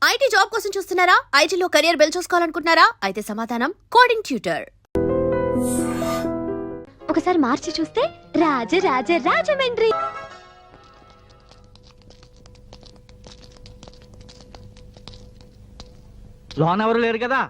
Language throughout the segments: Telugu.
ఐటీ జాబ్ కోసం చూస్తున్నారా? ఐటీలో కెరియర్ బిల్డ్ చూసుకోవాలనుకుంటున్నారా? అయితే సమాధానం కోడింగ్ ట్యూటర్. ఒకసారి మార్చి చూస్తే రాజమండ్రి. లోన్ ఎవరు లేరు కదా?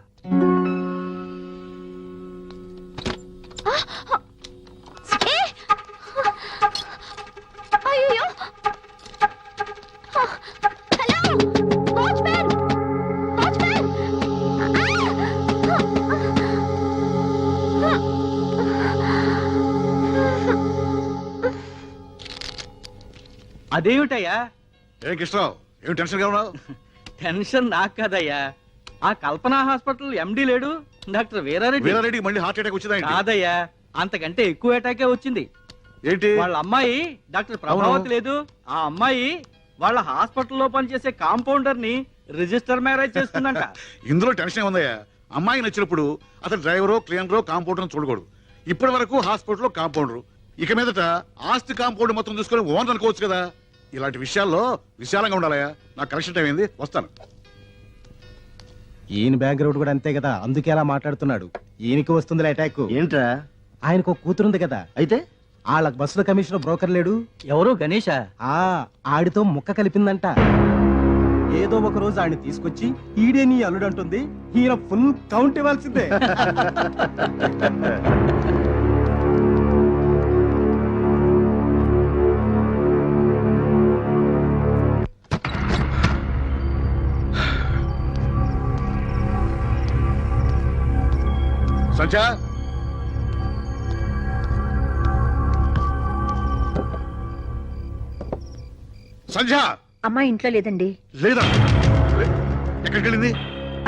అదేమిటయ్యా? ఏ కృష్ణరావు, ఏం టెన్షన్ గా ఉన్నావు? టెన్షన్ నాకు కదయ్యా, ఆ కల్పన హాస్పిటల్ ఎండి లేడు డాక్టర్ వీరారెడ్డికి మళ్ళీ హార్ట్ అటాక్ వచ్చిందా? కాదయ్యా, అంతకంటే ఎక్కువ అటాకే వచ్చింది. ఏంటి? వాళ్ళ అమ్మాయి డాక్టర్ ప్రభావతి లేదు, ఆ అమ్మాయి వాళ్ళ హాస్పిటల్లో పనిచేసే కాంపౌండర్ ని రిజిస్టర్ మ్యారేజ్ చేస్తుందంట. ఇందులో టెన్షన్ ఏముందయ్యా? అమ్మాయి నచ్చినప్పుడు అతను డ్రైవరో క్లీనరో కాంపౌండర్ చూడకూడదు. ఇప్పటి వరకు హాస్పిటల్లో కాంపౌండర్, ఇక మీదట ఆస్తి కాంపౌండ్ మొత్తం చూసుకొని ఓనర్ అనుకోవచ్చు కదా. ఇలాంటి విషయాల్లో విశాలంగా ఉండాలయ్యా. నాకు కరెక్షన్ టైం అయింది, వస్తాను. ఈయన బ్యాక్గ్రౌండ్ కూడా అంతే కదా, అందుకే అలా మాట్లాడుతున్నాడు. ఈయనకి వస్తుందిలే అటాక్. ఏంట్రా? ఆయనకు ఒక కూతురుంది కదా, అయితే వాళ్ళకి బస్సులో కమిషనర్ బ్రోకర్ లేడు, ఎవరు? గణేష. ఆడితో ముక్క కలిపిందంట. ఏదో ఒక రోజు ఆయన తీసుకొచ్చి ఈడే నీ అల్లుడు అంటుంది. ఈయన ఫుల్ కౌంట్ ఇవ్వాల్సిందే. సంధ్య, సంధ్య అమ్మా ఇంట్లో లేదండి. లేదా? ఎక్కడికి వెళ్ళింది?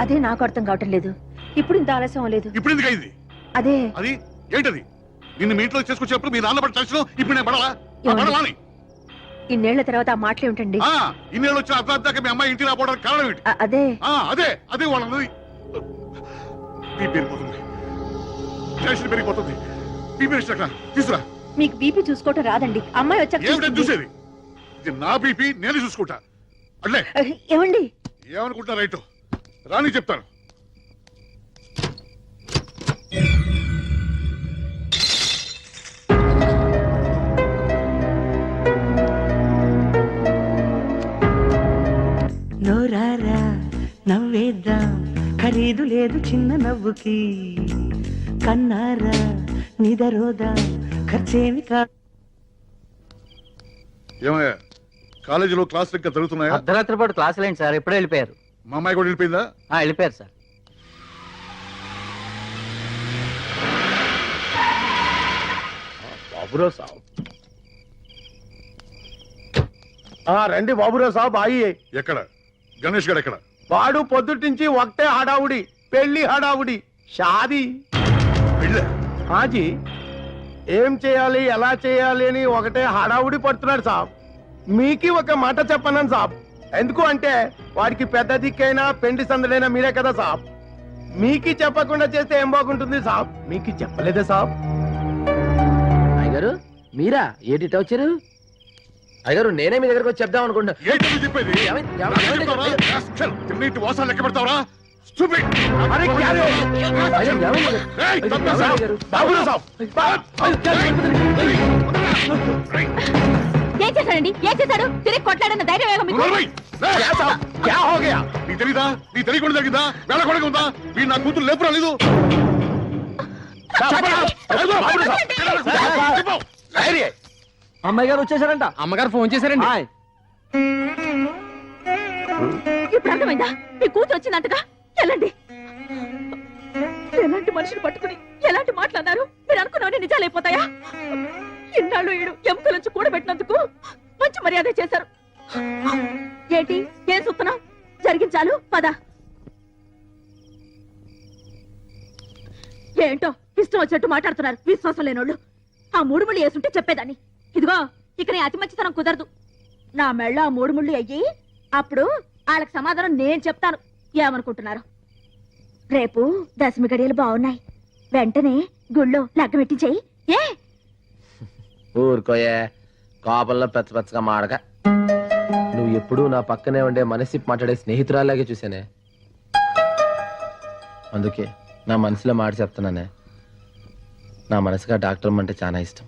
అదే నాకు అర్థం కావటం లేదు. ఇప్పుడు ఇంత ఆలస్యం లేదు. ఇప్పుడు ఎందుకు అయింది? అదే అది ఏంటది? నిన్ను మీ ఇంట్లో చేసుకొచ్చేప్పుడు మీ నాన్న పడి టెన్షన్, ఇప్పుడు నేను పడాలా? పడాలని ఇన్నేళ్ల తర్వాత ఆ మాటలు ఏమిటండి? ఇన్నేళ్ళు వచ్చిన అర్థార్థాక మీ అమ్మాయి ఇంటికి రాపోవడానికి కారణం ఏంటి? అదే అదే అదే వాళ్ళది. పెరిగిపోతుంది, టెన్షన్ పెరిగిపోతుంది. తీసురా. మీకు బీపీ చూసుకోవటం రాదండి. అమ్మాయి ఏమిటని వచ్చాక చూసేది? ఇది నా బీపీ, నేను చూసుకుంటా. అట్లే ఏమండి? ఏమనుకుంటా రైట్ రాని చెప్తాను. నోరారా నవ్వేద్దాం, ఖరీదు లేదు చిన్న నవ్వుకి. కన్నారా నిదరోదా, ఖర్చేమి కాదు. ఏమయ్యా, కాలేజీలో క్లాసులు ఇంకా జరుగుతున్నాయా? అర్ధరాత్రి పాటు క్లాసులు ఏంటి సార్? ఎప్పుడే వెళ్ళిపోయారు. మా అమ్మాయి కూడా వెళ్ళిపోయిందా? వెళ్ళిపోయారు సార్. బాబురావు సాబ్, రండి బాబురావు సాబ్. అయ్యి ఎక్కడ? గణేష్ గారు ఎక్కడ? వాడు పొద్దుటి నుంచి ఒకటే హడావుడి, పెళ్లి హడావుడి, షాదీ. వెళ్ళా హాజీ, ఏం చేయాలి ఎలా చేయాలి అని ఒకటే హడావుడి పడుతున్నాడు సాబ్. మీకి ఒక మాట చెప్పన్నాను సాబ్. ఎందుకు అంటే వాడికి పెద్ద దిక్కైనా పెండి సందడైనా మీరే కదా సాబ్. మీకి చెప్పకుండా చేస్తే ఏం బాగుంటుంది సాబ్? మీకి చెప్పలేదా సాబ్? అయ్యగారు మీరా? ఏటిట వచ్చారు? అయ్యగారు నేనే మీ దగ్గరకు వచ్చి చెప్దాం అనుకుంటా. ఏంటో చెప్పేది? వాసాలు లెక్క పెడతావరా? ఏం చేశాడండి? ఏం చేశాడు? తిరిగి కొట్లాడన్న ధైర్యం నీ తెలీదా? నీ తెలియకుండా జరిగిందా? వేళ కూడా ఉందా? వీడు నా కూతురు లేపు రాలేదు. అమ్మాయి గారు వచ్చేసారంట. అమ్మగారు ఫోన్ చేశారండి. ఇప్పుడు అర్థమైందా? మీ కూతురు వచ్చిందంటగా. వెళ్ళండి. ఎలాంటి మనుషులు పట్టుకుని ఎలాంటి మాట్లాడారు? మీరు అనుకున్నవన్నీ నిజాలైపోతాయా? ఇన్నాళ్ళు ఈడు ఎముకల నుంచి కూడబెట్టినందుకు మంచి మర్యాద చేశారు. ఏంటి ఏం చూస్తున్నాం? జరిగించాలు పద. ఏంటో ఇష్టం వచ్చినట్టు మాట్లాడుతున్నారు విశ్వాసం లేనోళ్ళు. ఆ 3 ముళ్ళు వేసుంటే చెప్పేదాన్ని. ఇదిగో ఇక నీ అతి మంచితనం కుదరదు. నా మెళ్ళ ఆ 3 ముళ్ళు అయ్యి అప్పుడు వాళ్ళకి సమాధానం నేను చెప్తాను. ఏమనుకుంటున్నారు? రేపు దశమి గడియలు బాగున్నాయి. వెంటనే గుళ్ళో లగ్గం పెట్టించేయి. ఏ ఊరుకోయే, కోపంలో పెచ్చ పెచ్చగా మాడక. నువ్వు నువ్వు ఎప్పుడూ నా పక్కనే ఉండే మనసి మాట్లాడే స్నేహితురాలాగే చూసానే. అందుకే నా మనసులో మాట చెప్తున్నానే, నా మనసుగా డాక్టర్ అంటే చాలా ఇష్టం.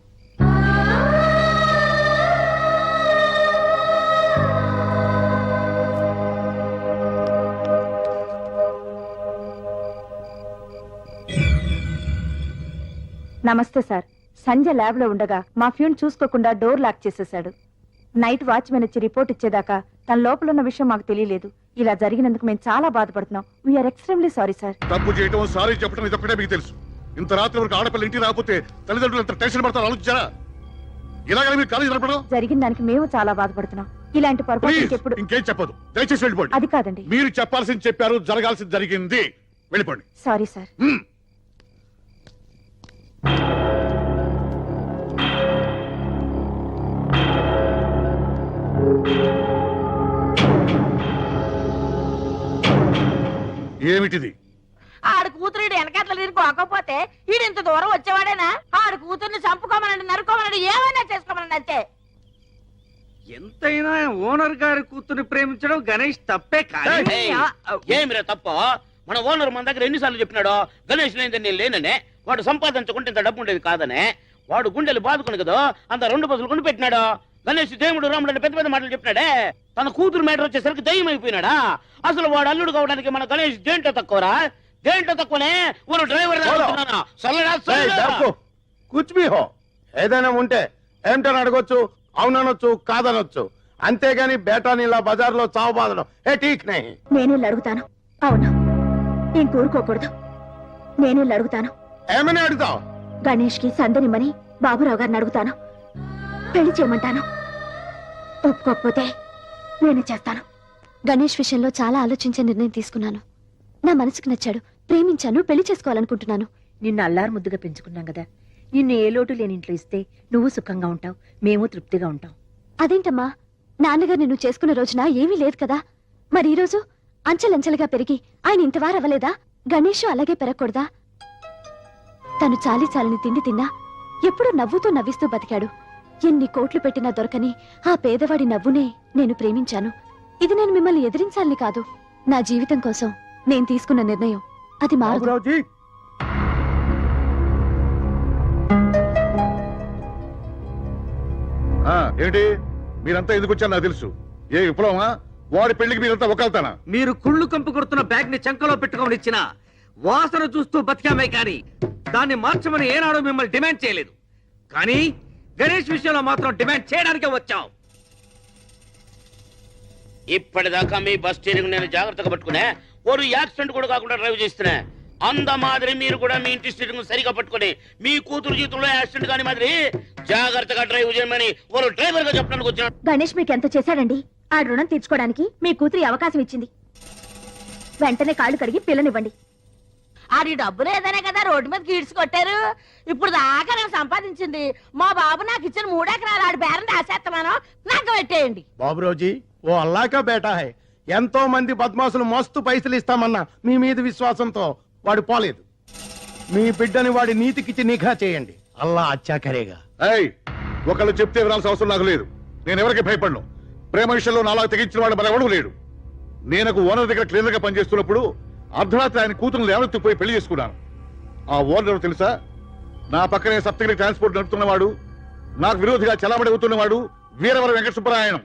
నమస్తే సార్. సంజయ్ ల్యాబ్ లో ఉండగా మా ఫ్యూన్ చూసుకోకుండా డోర్ లాక్ చేసేశాడు. నైట్ వాచ్మెన్ వచ్చి రిపోర్ట్ ఇచ్చేదాకా తన లోపల ఉన్న విషయం మాకు తెలియలేదు. ఇలా జరిగినందుకు మేము చాలా బాధపడుతున్నాం. We're extremely sorry sir. తప్పు చేయటం సారీ చెప్పడం ఇదొక్కటే మీకు తెలుసు. ఇంత రాత్రి వరకు ఆడపిల్ల ఇంటికి రాకపోతే తల్లిదండ్రులు ఎంత టెన్షన్ పడతారో ఆలోచించారా? ఇలాగ మీరు కాలేజీ నడపడం జరిగిన దానికి మేము చాలా బాధపడుతున్నాం. ఇలాంటి పొరపాటు ప్లీజ్ ఇంకెప్పుడు. ఇంకేం చెప్పదు, దయచేసి వెళ్ళిపోండి. అది కాదండి. మీరు చెప్పాల్సింది చెప్పారు, జరగాల్సింది జరిగింది, వెళ్ళిపోండి. Sorry sir. ఏమిటిది? ఆడు కూతురు వెనకాతలు తిరిగిపోకపోతే ఈడు ఇంత దూరం వచ్చేవాడేనా? ఆడు కూతుర్ని చంపుకోమనండి, నరుకోమనండి, ఏమైనా చేసుకోమనండి అంతే. ఎంతైనా ఓనర్ గారి కూతురు ప్రేమించడం గణేష్ తప్పే కానీ ఏమిరా తప్ప? మన ఓనర్ మన దగ్గర ఎన్నిసార్లు చెప్పినాడో గణేష్ లేదని నేను లేననే, వాడు సంపాదించుకుంటే ఇంత డబ్బు ఉండేది కాదనే. వాడు గుండెలు బాదుకుని కదా అంత 2 బస్సులు కొని పెట్టినాడు. గణేష్ దేవుడు రాముడు అని పెద్ద పెద్ద మాటలు చెప్పినాడే. తన కూతురు మేటర్ వచ్చేసరికి దయ్యం అయిపోయినాడా? అసలు వాడు అల్లుడు కావడానికి మన గణేష్ దేంట్లో తక్కువరా? దేంట్లో తక్కువనే? ఊరు డ్రైవర్ కుచ్ బి హో, ఏదైనా ఉంటే ఏమిటని అడగొచ్చు, అవుననొచ్చు, కాదనొచ్చు. అంతేగాని బేటాని ఇలా బజార్లో చావు బాధడం ఏ ఠీక్ నహీ. నేనే అడుగుతాను. అవును, నేను కోరుకోకూడదు. నేనే అడుగుతాను. ఏమని అడుగుతావు? గణేష్ కి సందనిమ్మని బాబురావు గారిని అడుగుతాను. పెళ్లి చేయమంటాను. ఒప్పుకోకపోతే నేనే చేస్తాను. గణేష్ విషయంలో చాలా ఆలోచించే నిర్ణయం తీసుకున్నాను. నా మనసుకు నచ్చాడు, ప్రేమించాను, పెళ్లి చేసుకోవాలనుకుంటున్నాను. నిన్ను అల్లారు ముద్దుగా పెంచుకున్నాం కదా, నిన్ను ఏ లోటు లేని ఇంట్లో ఇస్తే నువ్వు సుఖంగా ఉంటావు, మేము తృప్తిగా ఉంటాం. అదేంటమ్మా, నాన్నగారు నిన్ను చేసుకున్న రోజున ఏమీ లేదు కదా. మరి ఈ రోజు అంచెలంచెలుగా పెరిగి ఆయన ఇంతవారవ్వలేదా? గణేష్ అలాగే పెరగకూడదా? తను చాలి చాలని తిండి తిన్నా ఎప్పుడూ నవ్వుతూ నవ్విస్తూ బతికాడు. ఎన్ని కోట్లు పెట్టినా దొరకని ఆ పేదవాడి నవ్వునే నేను ప్రేమించాను. ఇది నేను మిమ్మల్ని ఎదిరించాలని కాదు, నా జీవితం కోసం నేను తీసుకున్న నిర్ణయం. అది మారదు. బాబురావుజీ, ఏంటి మీరంతా ఎందుకు వచ్చారు నాకు తెలుసు. ఏ విప్లవమా? వాడి పెళ్లికి మీరంతా ఒకళ్తానా? మీరు కుళ్ళు కంపు కొడుతున్న బ్యాగ్ ని చంకలో పెట్టుకొని ఇచ్చిన వాసన చూస్తూ బతికామే కానీ దాన్ని మార్చమని ఏనాడు మిమ్మల్ని డిమాండ్ చేయలేదు. కానీ గణేష్ విషయంలో మాత్రం డిమాండ్ చేయడానికే వచ్చాం. ఇప్పటిదాకా మీ బస్ స్టీరింగ్ నేను జాగ్రత్తగా పట్టుకునే, ఓరు యాక్సిడెంట్ కూడా కాకుండా డ్రైవ్ చేస్తున్నా. అంద మాదిరి మీరు కూడా మీ ఇంటి స్టీరింగ్ సరిగా పట్టుకుని మీ కూతురు జీవితంలో యాక్సిడెంట్ కాని మాదిరి జాగ్రత్తగా డ్రైవ్ చేయమని ఓరు డ్రైవర్ గా చెప్పడానికి వచ్చినాడు. గణేష్ మీకు ఎంత చేశాడండి? ఆ రుణం తీర్చుకోవడానికి మీ కూతురి అవకాశం ఇచ్చింది. వెంటనే కాళ్ళు కడిగి పిల్లనివ్వండి. ఆడి డబ్బు లేదనే కదా రోడ్డు మీద గీడ్స్ కొట్టారు. ఇప్పుడు దాకా నేను సంపాదించింది మా బాబు నాకు ఇచ్చిన 3 ఎకరాలు ఆడి బేరం రాసేస్తాను, నాకు పెట్టేయండి. బాబురావుజీ, ఓ అల్లాకా బేటా హై. ఎంతో మంది బద్మాసులు మస్తు పైసలు ఇస్తామన్నా మీ మీద విశ్వాసంతో వాడు పోలేదు. మీ బిడ్డని వాడి నీతికిచ్చి నిఘా చేయండి. అల్లా అచ్చా కరేగా. ఏయ్, ఒకళ్ళు చెప్తే వినాల్సిన అవసరం నాకు లేదు. నేను ఎవరికి భయపడను. ప్రేమ విషయంలో నాలా తెగించిన వాడు మరెవడూ లేడు. నేను ఓనర్ దగ్గర క్లీనర్ గా పనిచేస్తున్నప్పుడు అర్ధరాత్రి ఆయన కూతురు లేవనెత్తిపోయి పెళ్లి చేసుకున్నాను. ఆ ఓనర్ తెలుసా? నా పక్కనే సప్తగిరి ట్రాన్స్పోర్ట్ నడుపుతున్నవాడు, నాకు విరోధిగా చలామణి అవుతున్నవాడు వీరవర వెంకట సుబ్బరాయణం.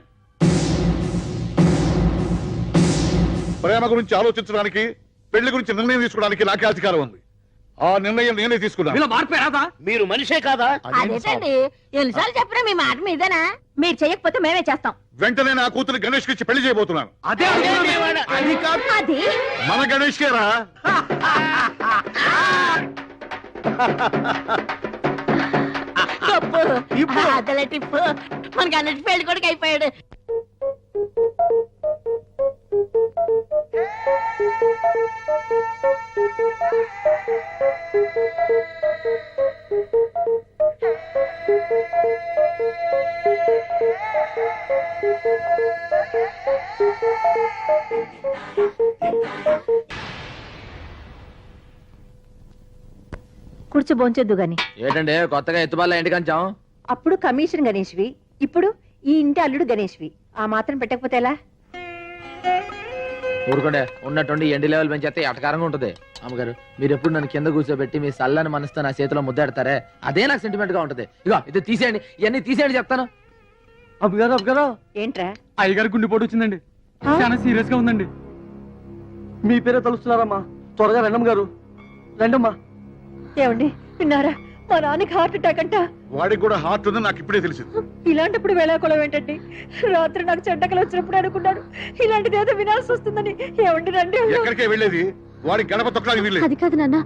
ప్రేమ గురించి ఆలోచించడానికి, పెళ్లి గురించి నిర్ణయం తీసుకోవడానికి నాకే అధికారం ఉంది. ఆ నిర్ణయం నేనే తీసుకున్నాను. మార్పే రాదా? మీరు మనిషే కాదా? అదేంటండి, ఎన్నిసార్లు చెప్పినా మీ మాట మీదేనా? మీరు చేయకపోతే మేమే చేస్తాం. వెంటనే నా కూతురు గణేష్ కి ఇచ్చి పెళ్లి చేయబోతున్నాను. అదే అది కాదు, అది మన గణేష్ కేరా? ఇప్పుడు అదల టిప్పు మనకి అన్నిటి పెళ్లి కొడుకు అయిపోయాడు. కూర్చో, భోంచొద్దు గాని. ఏంటంటే కొత్తగా ఎత్తుబాల ఇంటి కంచాం? అప్పుడు కమిషన్ గణేష్వి, ఇప్పుడు ఈ ఇంటి అల్లుడు గణేష్వి. ఆ మాత్రం పెట్టకపోతే ఎలా? ఊరుకోండి, ఉన్నట్టుండి ఎండి లెవెల్ పెంచేస్తే ఎటకారంగా ఉంటుంది. అమ్మగారు, మీరు ఎప్పుడు నన్ను కింద కూర్చోబెట్టి మీ సల్లని మనసుతో నా చేతిలో ముద్దాడతారే, అదే నాకు సెంటిమెంట్ గా ఉంటుంది. ఇగో ఇది తీసేయండి, ఇవన్నీ తీసేయండి చెప్తాను. అబ్బగారు ఏంట్రా? అయ్యగారు గుండెపోటు వచ్చిందండి, చాలా సీరియస్ గా ఉందండి. మీ పేరే తలుస్తున్నారమ్మా, త్వరగా రండమ్మ గారు, రండమ్మా. ఏమండి విన్నారా? మా నాన్నకి హార్ట్ అటాక్ అంట. వాడికి కూడా హార్ట్ ఉందని నాకు ఇప్పుడే తెలిసింది. ఇలాంటప్పుడు వేళాకోళం ఏంటండి? రాత్రి నాకు చెడ్డకలు వచ్చినప్పుడు అనుకున్నాడు ఇలాంటిది ఏదో వినాల్సి వస్తుందని. ఏమండి రండి. ఎక్కడికే వెళ్ళేది? వాడి గడప తొక్కడానికి వీల్లేదు. అది కాదు నాన్న.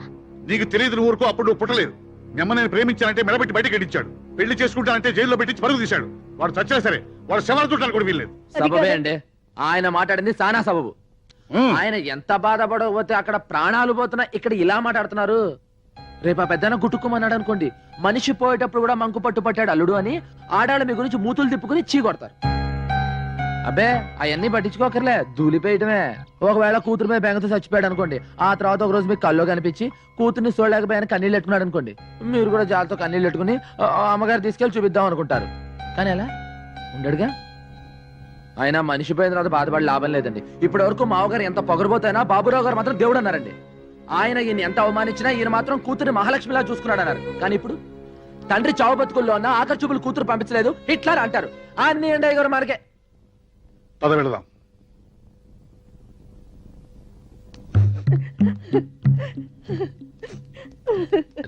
నీకు తెలియదు ఊరుకో. అప్పుడు నువ్వు పుట్టలేదు. మీ అమ్మ నేను ప్రేమించానంటే మెడబెట్టి బయటకి గడించాడు. పెళ్లి చేసుకుంటానంటే జైల్లో పెట్టించి పరుగు తీశాడు. వాడు చచ్చినా సరే వాడు శవాలు చుట్టాలు కూడా వీల్లేదు. సబబే అండి, ఆయన మాట్లాడింది సానా సబబు. ఆయన ఎంత బాధపడకపోతే అక్కడ ప్రాణాలు పోతున్నా, ఇక్కడ ఇలా మాట్లాడుతున్నారు. రేపు ఆ పెద్దన గుట్టుకోమన్నాడు అనుకోండి, మనిషి పోయేటప్పుడు కూడా మంకు పట్టు పట్టాడు అల్లుడు అని ఆడాళ్ళు మీ గురించి మూతులు తిప్పుకుని చీ కొడతారు. అబ్బే అవన్నీ పట్టించుకోకర్లే, దూలిపోయటమే. ఒకవేళ కూతురు మీద బెంగతో చచ్చిపోయాడు అనుకోండి, ఆ తర్వాత ఒక రోజు మీకు కల్లో కనిపించి కూతుర్ని చూడలేకపోయాను కన్నీళ్ళు పెట్టుకున్నాడు అనుకోండి, మీరు కూడా జాలతో కన్నీళ్ళు పెట్టుకుని అమ్మగారు తీసుకెళ్లి చూపిద్దాం అనుకుంటారు. కానీ అలా ఉండడుగా. ఆయన మనిషి పోయిన తర్వాత బాధపడి లాభం లేదండి. ఇప్పటి వరకు మావగారు ఎంత పొగరబోతైనా బాబురావు గారు మాత్రం దేవుడు అన్నారండి. ఆయన ఈయన ఎంత అవమానించినా ఈయన మాత్రం కూతురు మహాలక్ష్మిలా చూసుకున్నాడు అన్నారు. కానీ ఇప్పుడు తండ్రి చావు బతుకుల్లో ఉన్న ఆఖరి చూపులు కూతురు పంపించలేదు హిట్లర్ అంటారు. అన్ని ఎండయ్య గారు మనకే. పద వెళదాం.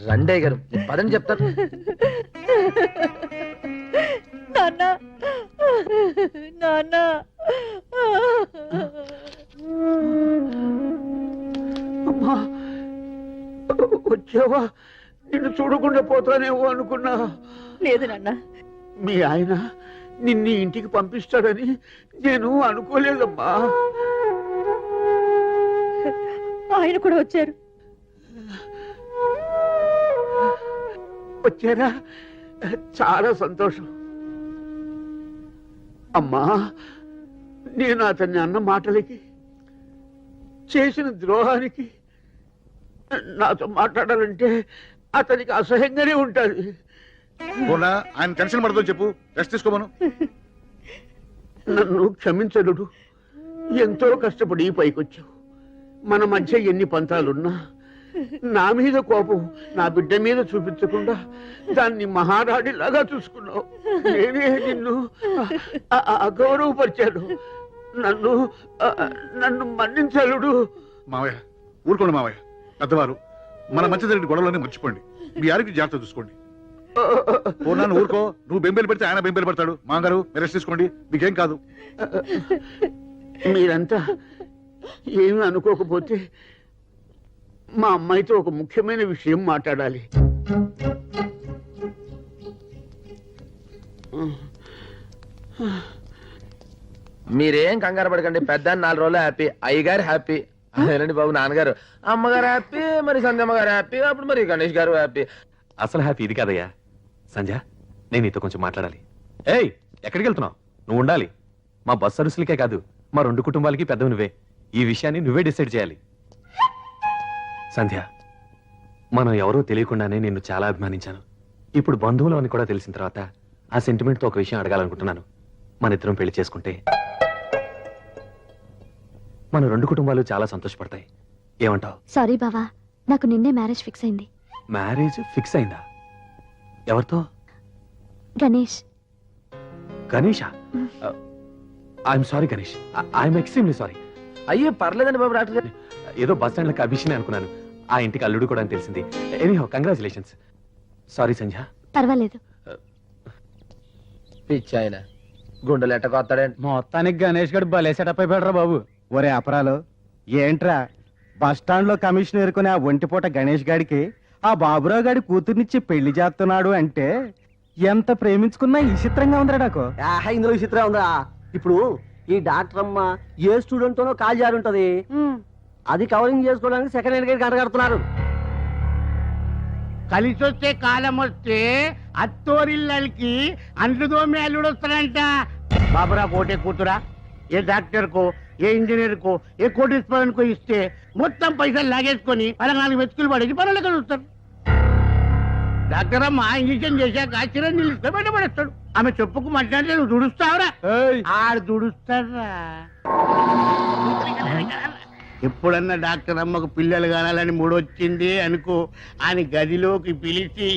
రండయ్య గారు పదని చెప్తారు. నాన్న నాన్న అమ్మా, వచ్చావా? నిన్ను చూడకుండా పోతానేమో అనుకున్నా. లేదు నాన్న. మీ ఆయన నిన్ను ఇంటికి పంపిస్తాడని నేను అనుకోలేదమ్మా. ఆయన కూడా వచ్చారు. వచ్చారా? చాలా సంతోషం. అమ్మా, నేను అతన్ని అన్న మాటలకి, చేసిన ద్రోహానికి నాతో మాట్లాడాలంటే అతనికి అసహ్యంగానే ఉంటుంది. ఆయన టెన్షన్ పడతావు చెప్పు, రెస్ట్ తీసుకోమను. నన్ను క్షమించడు. ఎంతో కష్టపడి పైకొచ్చావు. మన మధ్య ఎన్ని పంతాలున్నా నా మీద కోపం నా బిడ్డ మీద చూపించకుండా దాన్ని మహారాణిలాగా చూసుకున్నావు. నేనే నిన్ను అగౌరవపరిచాను. నన్ను మన్నించలుడు. మావయ్య ఊరుకోండి మావయ్య. పెద్దవారు, మన మధ్య జరిగిన గొడవలన్నీ మర్చిపోండి. మీ ఆరోగ్యం జాగ్రత్త చూసుకోండి. పూర్ణాన్ని ఊరుకో. నువ్వు బెంబేలు పెడితే ఆయన బెంబేలు పెడతాడు. మామగారు రెస్ట్ తీసుకోండి, మీకేం కాదు. మీరంతా ఏమి అనుకోకపోతే మా అమ్మాయితో ఒక ముఖ్యమైన విషయం మాట్లాడాలి. మీరేం కంగారు పడకండి. పెద్ద 4 రోజులు హ్యాపీ, అయ్యగారు హ్యాపీ. అదేనండి బాబు, నాన్నగారు అమ్మగారు హ్యాపీ, మరి సంధ్యమ్మ గారు హ్యాపీ, అప్పుడు మరి గణేష్ గారు హ్యాపీ. అసలు హ్యాపీ ఇది కాదయ్యా. సంధ్య, నేను నీతో కొంచెం మాట్లాడాలి. ఏయ్, ఎక్కడికి వెళ్తున్నావు? నువ్వు ఉండాలి. మా బస్ సర్వీసులకే కాదు, మా 2 కుటుంబాలకి పెద్దవి నువ్వే. ఈ విషయాన్ని నువ్వే డిసైడ్ చేయాలి. సంధ్య, మనం ఎవరో తెలియకుండానే నిన్ను చాలా అభిమానించాను. ఇప్పుడు బంధువులు అని కూడా తెలిసిన తర్వాత ఆ సెంటిమెంట్తో ఒక విషయం అడగాలనుకుంటున్నాను. మన ఇద్దరం పెళ్లి చేసుకుంటే మన 2 కుటుంబాలు చాలా సంతోషపడతాయి. ఏమంటావు? సారీ బావా, నాకు నిన్నే మ్యారేజ్ ఫిక్స్ అయింది. మ్యారేజ్ ఫిక్స్ అయిందా? ఎవరితో? Ganesh. Ganesha? I'm sorry Ganesh, I'm extremely sorry. అయ్యో పర్లేదండి బాబు, డాక్టర్ గారు. ఏదో బస్ స్టాండ్ లో అభిషేక్ అనుకున్నాను. ఆ ఇంటికి అల్లుడు కూడా అని తెలిసింది. Anyhow congratulations. సారీ సంధ్య. పర్వాలేదు. పిచ్చి ఆయన గుండెలు ఎట్టకొస్తాడండి. మొత్తానికి గణేష్ గడు భలే సెటప్ అయిపోయాడు బాబు. ఒరే అపరాలు, ఏంట్రా బస్ స్టాండ్ లో కమిషన్ ఎరుకునే ఆ ఒంటిపూట గణేష్ గాడికి ఆ బాబురావు గాడి కూతుర్నిచ్చి పెళ్లి చేస్తున్నాడు అంటే ఎంత ప్రేమించుకున్నా విచిత్రంగా ఉందిరా నాకు. ఇందులో విచిత్రం ఉందా? ఇప్పుడు ఈ డాక్టర్ అమ్మ ఏ స్టూడెంట్ తోనో కాల్ జారి ఉంటది, అది కవరింగ్ చేసుకోవడానికి సెకండ్ హ్యాండ్ గంట కడుతున్నారు. కలిసొచ్చే కాలం వస్తే అత్తోరిల్లకి అంట్లు తోమి అల్లుడు వస్తాడంట. బాబురా కోటే కూతురా ఏ డాక్టర్ కో, ఏ ఇంజనీర్ కో, ఏ కోటీశ్వరన్ కో ఇస్తే మొత్తం పైసలు లాగేసుకొని 14 వెతుకులు పడేసి పనులకు చూస్తారు. డాక్టర్ అమ్మ ఇంజక్షన్ చేశాక చిరంజీవి ఇస్తే బయటపడేస్తాడు. ఆమె చెప్పుకు మాట్లాడితే నువ్వు దుడుస్తావురా ఏయ్, ఆడు దుడుస్తాడ్రా ఎప్పుడన్నా డాక్టర్ అమ్మకు పిల్లలు కానాలని మూడొచ్చింది అనుకో ఆయన గదిలోకి పిలిచి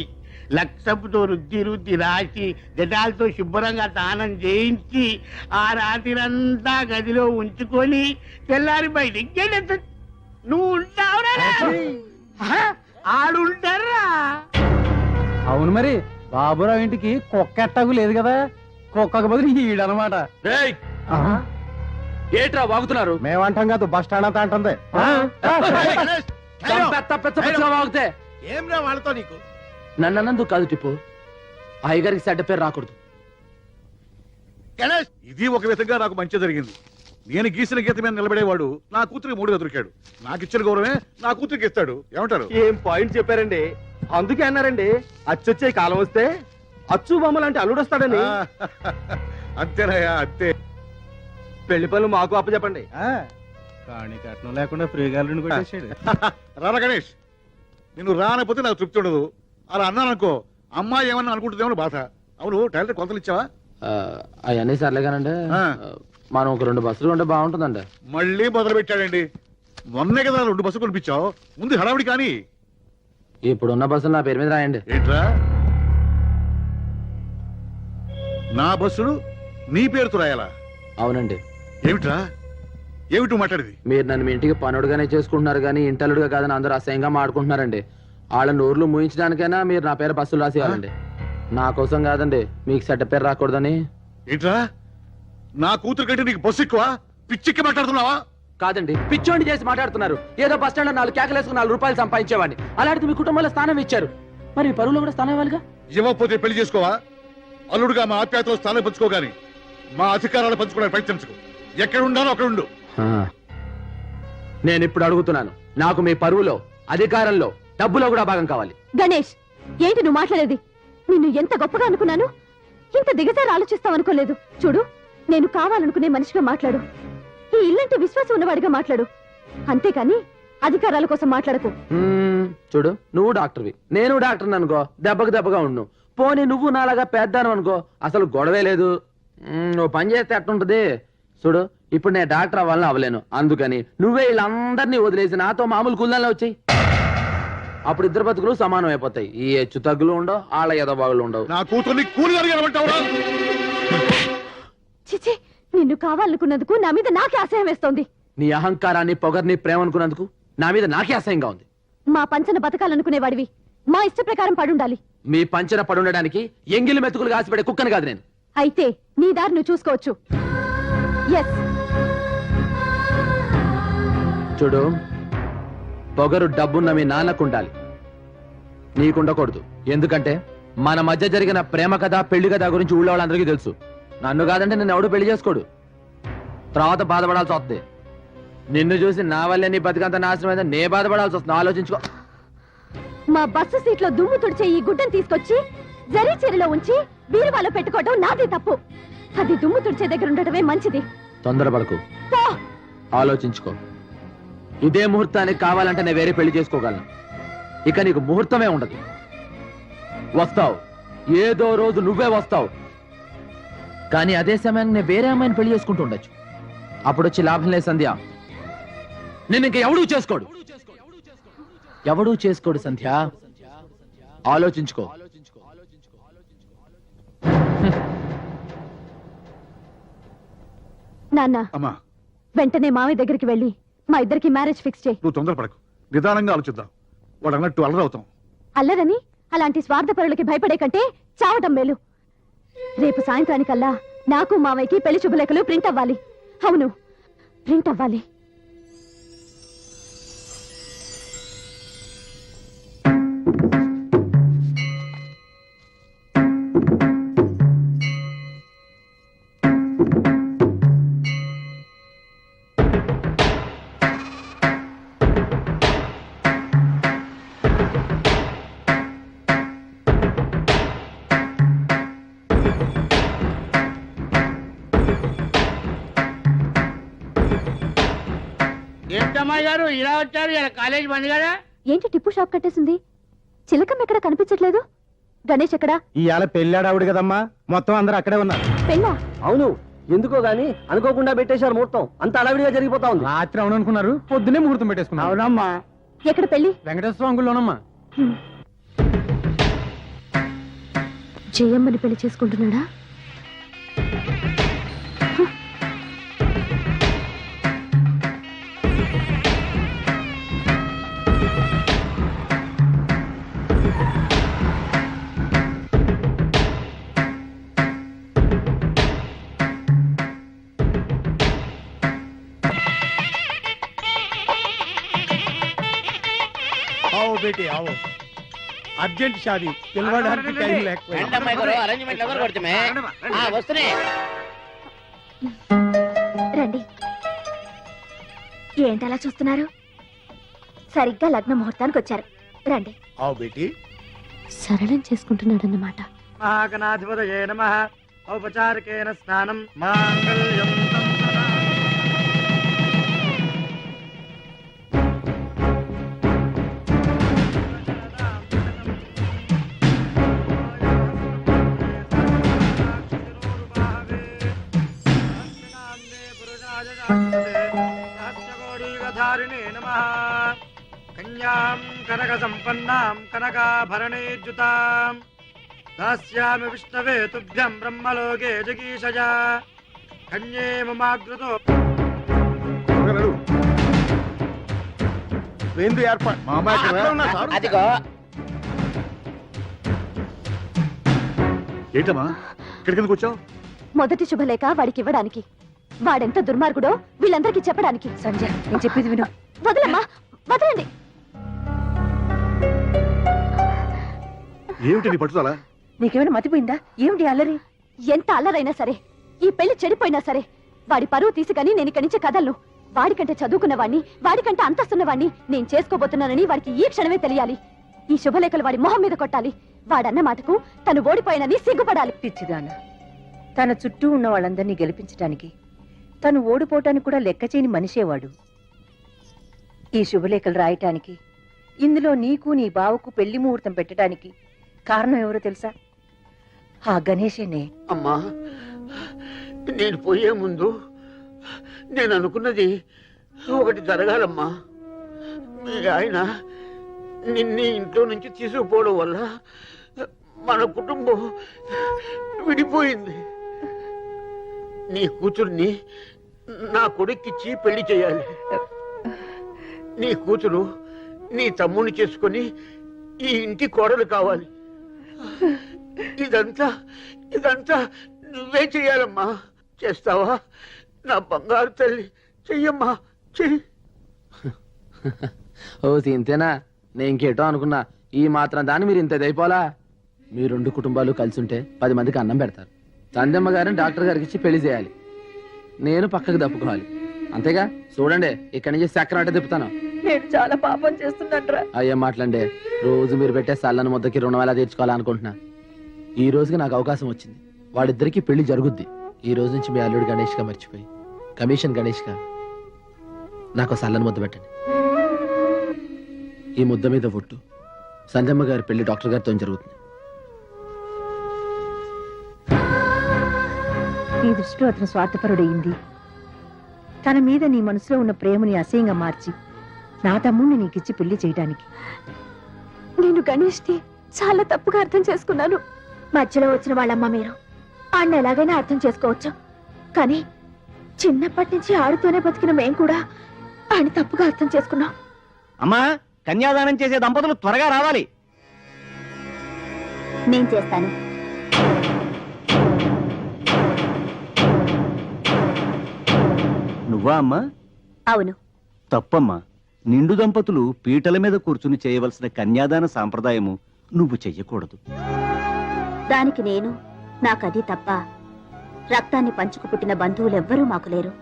లక్షపుతో రుద్ది రుద్ది రాసి జటాలతో శుభ్రంగా స్నానం చేయించి ఆ రాత్రిరంతా గదిలో ఉంచుకొని తెల్లారి బయటికి గెలెత్త నువ్వు ఉంటావురా ఆడుంటారా అవును మరి బాబురావు ఇంటికి కుక్క ఎట్టాగు లేదు కదా కుక్కకు బదులు ఈడనమాట రేయ్ ఏట్రా వాగుతున్నారు మేమంటాం కాదు బస్ స్టాండ్ అంతా అంటుంది వాగితే ఏం రా వాళ్ళతో నీకు నన్ను అన్నందుకు కాదు టిప్పు అయ్యగారికి చెడ్డ పేరు రాకూడదు. ఇది ఒక విధంగా నాకు మంచి జరిగింది. నేను గీసిన గీత మీద నిలబడేవాడు నా కూతురికి మూడుగా దొరికాడు. నాకు ఇచ్చిన గౌరవమే నా కూతురికి ఇస్తాడు. ఏమంటారు? ఏం పాయింట్ చెప్పారండి. అందుకే అన్నారండి అచ్చొచ్చే కాలం వస్తే అచ్చు బొమ్మ లాంటి అల్లుడు వస్తాడని. అంతేనయ్యా, అంతే. పెళ్లి పనులు మాకు అప్పచెప్పండి. కానీ కట్నం లేకుండా ఫ్రీగా అల్లుడిని కొట్టేసాడు. రారా గణేష్, నిన్ను రానపోతే నాకు తృప్తి ఉండదు. అలా అన్నాననుకో అమ్మాయి ఏమన్నా అనుకుంటుందేమో బాధ. అవును, టైలర్ కొలతలు ఇచ్చావా? అవన్నీ సర్లేగానండి, మనం ఒక 2 బస్సులు ఉంటే బాగుంటుందండి. మళ్ళీ మొదలు పెట్టాడండి. మొన్నే కదా 2 బస్సులు కొనిపించావు. ముందు హడావిడి కానీ. ఇప్పుడున్న బస్సులు నా పేరు మీద రాయండి. ఏంట్రా, నా బస్సులు నీ పేరుతో రాయాలా? అవునండి. ఏమిట్రా, ఏమిటో మాట్లాడేది? మీరు నన్ను మీ ఇంటికి పనుడుగానే చేసుకుంటున్నారు కానీ ఇంటలుడుగా కాదని అందరూ అసహ్యంగా మాడుకుంటున్నారండి. వాళ్ళ నోర్లు మూయించడానికైనా మీరు నా పేరు బస్సులు రాసేయాలండి. నా కోసం కాదండి, మీకు చెడ్డ పేరు రాకూడదని. ఏంట్రా, నా కూతురు కంటే నీకు బస్సు ఎక్కువ? పిచ్చిక్కి మాట్లాడుతున్నావా? కాదండి, పిచ్చోండి చేసి మాట్లాడుతున్నారు. ఏదో బస్ స్టాండ్ లో 4 కేకలేసుకుని 4 రూపాయలు సంపాదించేవాడిని. అలాంటిది మీ కుటుంబంలో స్థానం ఇచ్చారు, మరి మీ పరువులో కూడా స్థానం ఇవ్వాలిగా. ఇవ్వకపోతే పెళ్లి చేసుకోవా? అల్లుడుగా మా ఆప్యాయతలో స్థానం పంచుకోగాని మా అధికారాలు పంచుకోవడానికి ప్రయత్నించుకో. ఎక్కడ ఉండాలో అక్కడ ఉండు. నేను ఇప్పుడు అడుగుతున్నాను, నాకు మీ పరువులో, అధికారంలో, డబ్బులో కూడా భాగం కావాలి. గణేష్, ఏంటి నువ్వు మాట్లాడేది? నిన్ను ఎంత గొప్పగా అనుకున్నాను, ఇంత దిగజారి ఆలోచిస్తావనుకోలేదు. చూడు, నేను కావాలనుకునే మనిషిగా మాట్లాడు, ఈ ఇల్లంటే విశ్వాసం ఉన్నవాడిగా మాట్లాడు, అంతేకాని అధికారాల కోసం మాట్లాడకు. చూడు, నువ్వు డాక్టర్వి, నేను డాక్టర్ అనుకో, దెబ్బకు దెబ్బగా ఉండు. పోనీ నువ్వు నాలాగా పెద్దాను అనుకో, అసలు గొడవే లేదు. నువ్వు పని చేస్తే ఎట్టుంటది? చూడు, ఇప్పుడు నేను డాక్టర్ అవ్వాలని అవ్వలేను, అందుకని నువ్వే వీళ్ళందరినీ వదిలేసి నాతో మామూలు కుల్దాల్లో వచ్చాయి. అప్పుడు ఇద్దరు బతుకులు సమానం అయిపోతాయి. ఈ హెచ్చు తగ్గులు ఉండవు, వాళ్ళ ఎదబాగులు ఉండవు. నా కూతుర్ని కూలిగారు. చిచి, నిన్ను కావాలనుకున్నందుకు నా మీద నాకే అసహ్యం వేస్తోంది. నీ అహంకారాన్ని, పొగర్ని, ప్రేమ అనుకున్నందుకు నా మీద నాకే అసహ్యంగా ఉంది. మా పంచన బతకాలనుకునేవాడివి మా ఇష్ట ప్రకారం పడుండాలి. మీ పంచన పడుండడానికి ఎంగిలి మెతుకులు కాసిపెడే కుక్కను కాదు నేను. అయితే నీ దారి నువ్వు చూసుకోవచ్చు. ఎస్, చూడు, పొగరు డబ్బున్న మీ నాన్నకుండాలి, నీకుండకూడదు. ఎందుకంటే మన మధ్య జరిగిన ప్రేమ కథ, పెళ్లి కథ గురించి ఊళ్ళో వాళ్ళందరికీ తెలుసు. నన్ను కాదంటే నిన్ను ఎవడు పెళ్లి చేసుకోడు, తర్వాత బాధపడాల్సి వస్తుంది. నిన్ను చూసి నా వల్లే నీ బతికంత నాశనం అయితే నే బాధపడాల్సి వస్తుంది. ఆలోచించుకో. మా బస్సు సీట్లో దుమ్ము తుడిచే ఈ గుడ్డను తీసుకొచ్చి జరీ చీరలో ఉంచి బీరువాలో పెట్టుకోవడం నాదే తప్పు. అది దుమ్ము తుడిచే దగ్గర ఉండటమే మంచిది. తొందరపడకు, ఆలోచించుకో. ఇదే ముహూర్తానికి కావాలంటే నేను వేరే పెళ్లి చేసుకోగలను. ఇక నీకు ముహూర్తమే ఉండదు. వస్తావు, ఏదో రోజు నువ్వే వస్తావు, కానీ అదే సమయాన్ని నేను వేరే అమ్మాయిని పెళ్లి చేసుకుంటూ ఉండొచ్చు. అప్పుడు వచ్చి లాభం లేదు సంధ్య, నేను ఇంక ఎవడూ చేసుకోడు. ఎవడూ చేసుకోడు సంధ్య, ఆలోచించుకో. నాన్న, అమ్మా, వెంటనే మావయ్య దగ్గరికి వెళ్ళి మా ఇద్దరికి మ్యారేజ్ ఫిక్స్ చేయి. నువ్వు తొందరపడకు, నిదానంగా ఆలోచిద్దాం. వాడు అన్నట్టు అల్లరవుతాం. అల్లరని అలాంటి స్వార్థపరులకి భయపడే కంటే చావటం మేలు. రేపు సాయంత్రానికల్లా నాకు మావయ్యకి పెళ్లి శుభలేఖలు ప్రింట్ అవ్వాలి. అవును, ప్రింట్ అవ్వాలి. ఏంటమ్మాయి గారు ఇలా వచ్చారు? ఇలా కాలేజ్ బంద్ కదా? ఏంటి టిప్పు షాప్ కట్టేసింది? చిలకం ఎక్కడ కనిపించట్లేదు? గణేష్ ఎక్కడా? ఇవాళ పెళ్ళాడావిడు కదమ్మా, మొత్తం అందరూ అక్కడే ఉన్నారు. పెళ్ళా? అవును, ఎందుకో గాని అనుకోకుండా పెట్టేశారు ముహూర్తం. అంత అడవిడిగా జరిగిపోతా ఉంది. రాత్రి అవును అనుకున్నారు, పొద్దునే ముహూర్తం పెట్టేసుకున్నారు. అవునమ్మా. ఎక్కడ పెళ్లి? వెంకటేశ్వర అంగుల్లోనమ్మా. జయమ్మని పెళ్లి చేసుకుంటున్నాడా? आओ बेटी आओ, అర్జెంట్ షాదీ, పిలవడానికి టైం లేకపోయింది. అరేంజ్మెంట్ ఎవరు కొడుతుమే వస్తున్నా. రండి. ఏంటలా చూస్తున్నారు? సరిగ్గా లగ్న ముహూర్తానికి వచ్చారు. రండి. आओ बेटी. సరళం చేసుకుంటున్నాడన్నమాట. నాగనాధిపతయే నమః. ఔపచారికేన స్నానం మాంగళ్యం తంతునా. కన్యాం కనక సంపన్నాం కనకాభరణేజ్యుతాం దాస్యామి విష్ణవే తుభ్యం బ్రహ్మలోకే జగీషజా కన్యే మమాగ్రతో. ఏంది ఏర్పాటు మా అమ్మాయి అదిగో ఏంటమ్మా ఇక్కడికి ఎందుకు వచ్చావు? మొదటి శుభలేఖ వాడికి ఇవ్వడానికి. వాడెంత దుర్మార్గుడో వీళ్ళందరికీ చెప్పడానికి. సంజయ్, నేను చెప్పేది విను. వదలమ్మా, వదలండి. ఏమిటి నీ పట్టుదల? నీకేమైనా మతిపోయిందా? ఏమిటి అల్లరి? ఎంత అల్లరైనా సరే, ఈ పెళ్లి చెడిపోయినా సరే, వాడి పరువు తీసుకని నేను ఇక్కడి నుంచి కదలను. వాడికంటే చదువుకున్నవాణ్ణి, వాడికంటే అంతస్తున్నవాణ్ణి నేను చేసుకోబోతున్నానని వాడికి ఈ క్షణమే తెలియాలి. ఈ శుభలేఖలు వాడి మొహం మీద కొట్టాలి. వాడన్న మాటకు తను ఓడిపోయినని సిగ్గుపడాలి. పిచ్చిదాన, తన చుట్టూ ఉన్న వాళ్ళందరినీ గెలిపించడానికి తను ఓడిపోవటానికి కూడా లెక్క చేయని మనిషేవాడు. ఈ శుభలేఖలు రాయటానికి, ఇందులో నీకు నీ బావకు పెళ్లి ముహూర్తం పెట్టడానికి కారణం ఎవరో తెలుసా? ఆ గణేశేనే. అమ్మా, నేను పోయే ముందు నేను అనుకున్నది ఒకటి జరగాలమ్మా. మీ ఆయన నిన్ను ఇంట్లో నుంచి తీసుకుపోవడం వల్ల మన కుటుంబం విడిపోయింది. నీ కూతుర్ని నా కొడుక్కిచ్చి పెళ్లి చేయాలి. నీ కూతురు నీ తమ్ముడిని చేసుకొని ఈ ఇంటి కోడలు కావాలి. ఇదంతా ఇదంతా నువ్వే చెయ్యాలమ్మా. చేస్తావా? నా బంగారు తల్లి, చెయ్యమ్మా, చెయ్యి. ఓ ఇంతేనా? నేను ఇంకేటో అనుకున్నా. ఈ మాత్రం దాన్ని మీరు ఇంత అయిపోలా. మీ రెండు కుటుంబాలు కలిసి ఉంటే 10 మందికి అన్నం పెడతారు. చందమ్మ గారిని డాక్టర్ గారికి ఇచ్చి పెళ్లి చేయాలి. నేను పక్కకు తప్పుకోవాలి. అంతేగా? చూడండి, ఇక్కడి నుంచి చక్రాట తిప్పుతాను. నేను చాలా పాపం చేస్తున్నట్రా. అయ్యేం మాట్లాడండి. రోజు మీరు పెట్టే సల్లని ముద్దకి రుణం ఎలా తీర్చుకోవాలనుకుంటున్నా. ఈ రోజుకి నాకు అవకాశం వచ్చింది. వాడిద్దరికి పెళ్లి జరుగుద్ది. ఈ రోజు నుంచి మీ అల్లుడు గణేష్ గా మర్చిపోయి కమిషన్ గణేష్ గా నాకు సల్లని ముద్ద పెట్టండి. ఈ ముద్ద మీద ఒట్టు, సంజమ్మ గారి పెళ్లి డాక్టర్ గారితో జరుగుతుంది. నీ దృష్టిలో అతను స్వార్థపరుడయింది. తన మీద నీ మనసులో ఉన్న ప్రేమని అసహ్యంగా మార్చి నా తమ్ముడిని నీకిచ్చి పెళ్లి చేయడానికి. నేను గణేష్ని చాలా తప్పుగా అర్థం చేసుకున్నాను. మధ్యలో వచ్చిన వాళ్ళమ్మ మీరు. ఆడిని ఎలాగైనా అర్థం చేసుకోవచ్చు, కానీ చిన్నప్పటి నుంచి ఆడుతూనే బతికిన మేం కూడా ఆయన తప్పుగా అర్థం చేసుకున్నాం. అమ్మా, కన్యాదానం చేసే దంపతులు త్వరగా రావాలి. నేను చేస్తాను. నువ్వా అమ్మా? అవును. తప్పమ్మా. నిండు దంపతులు పీటల మీద కూర్చుని చేయవలసిన కన్యాదాన సాంప్రదాయము నువ్వు చెయ్యకూడదు. దానికి నేను, నాకది తప్ప రక్తాన్ని పంచుకు పుట్టిన బంధువులెవ్వరూ మాకు లేరు.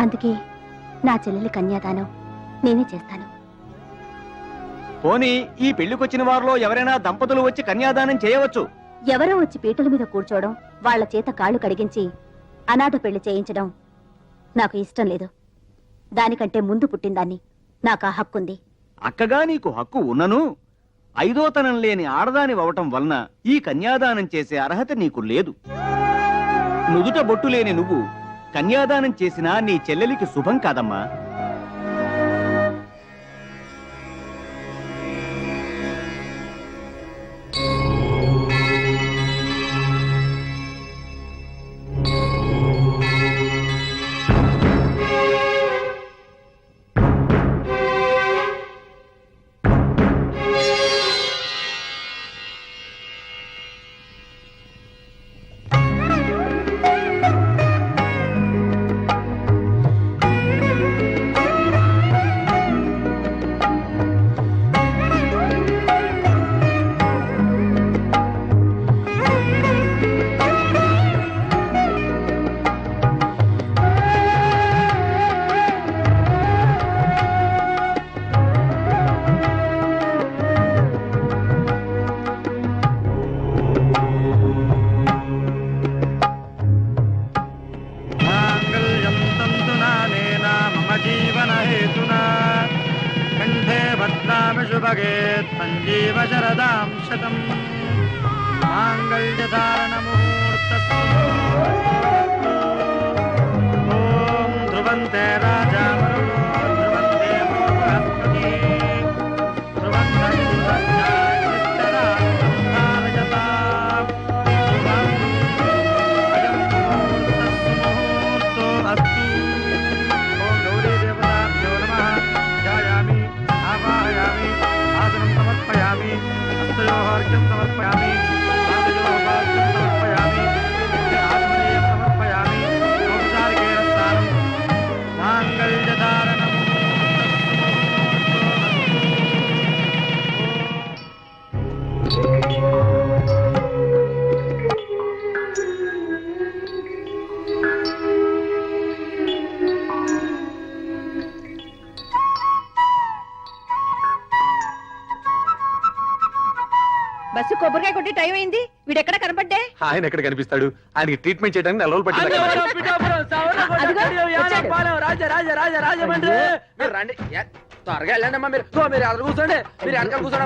అందుకే నా చెల్లెలి కన్యాదానం నేనే చేస్తాను. పోనీ ఈ పెళ్లికొచ్చిన వారిలో ఎవరైనా దంపతులు వచ్చి కన్యాదానం చేయవచ్చు. ఎవరో వచ్చి పీటల మీద కూర్చోవడం, వాళ్ల చేత కాళ్ళు కడిగించి అనాథ పెళ్లి చేయించడం నాకు ఇష్టం లేదు. దానికంటే ముందు పుట్టిందాన్ని నాకు ఆ హక్కుంది. అక్కగా నీకు హక్కు ఉన్నను ఐదోతనం లేని ఆడదాని అవటం వలన ఈ కన్యాదానం చేసే అర్హత నీకు లేదు. నుదుట బొట్టు లేని నువ్వు కన్యాదానం చేసినా నీ చెల్లెలికి శుభం కాదమ్మా. సంజీవ శరదాం శతం మాంగళ్యధారణ ముహూర్తస్తు ఓం ధ్రువంతే రాజా ధ్రువంతే బృహస్పతి ధ్రువంతం అయం ముహూర్తస్సు అస్తు. ఓం గౌరీ దేవతాభ్యో నమః. ధ్యాయామి ఆవాహయామి ఆసనం సమర్పయామి హస్తయోః అర్ఘ్యం సమర్పయామి పాదయోః పాద్యం సమర్పయామి ఆత్మనేయం సమర్పయామి ఔపచారికేణ స్నానం మాంగళ్యధారణం. బస్సు కొబ్బరికాయ కొట్టి టైం అయింది. వీడెక్కడ కనపడ్డే? ఆయన ఎక్కడ కనిపిస్తాడు? ఆయనకి ట్రీట్మెంట్ చేయడానికి నెలలు పట్టింది. మీరు రండి త్వరగా వెళ్ళండి అమ్మా. మీరు మీరు ఎదురు కూర్చోండి. మీరు వెనకాల కూర్చోండి.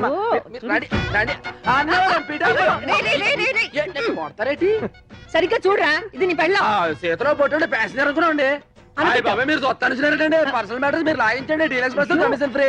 రండి రండి. కొడతారేటి? సరిగ్గా చూడరా, ఇది నీ పెళ్ళం. చేతిలో పొట్టు ప్యాసింజర్ అనుకున్నాండి. బాబాయ్ మీరు చూస్తాను పర్సనల్ మ్యాటర్స్ మీరు లాగించండి. Deluxe bus commission free.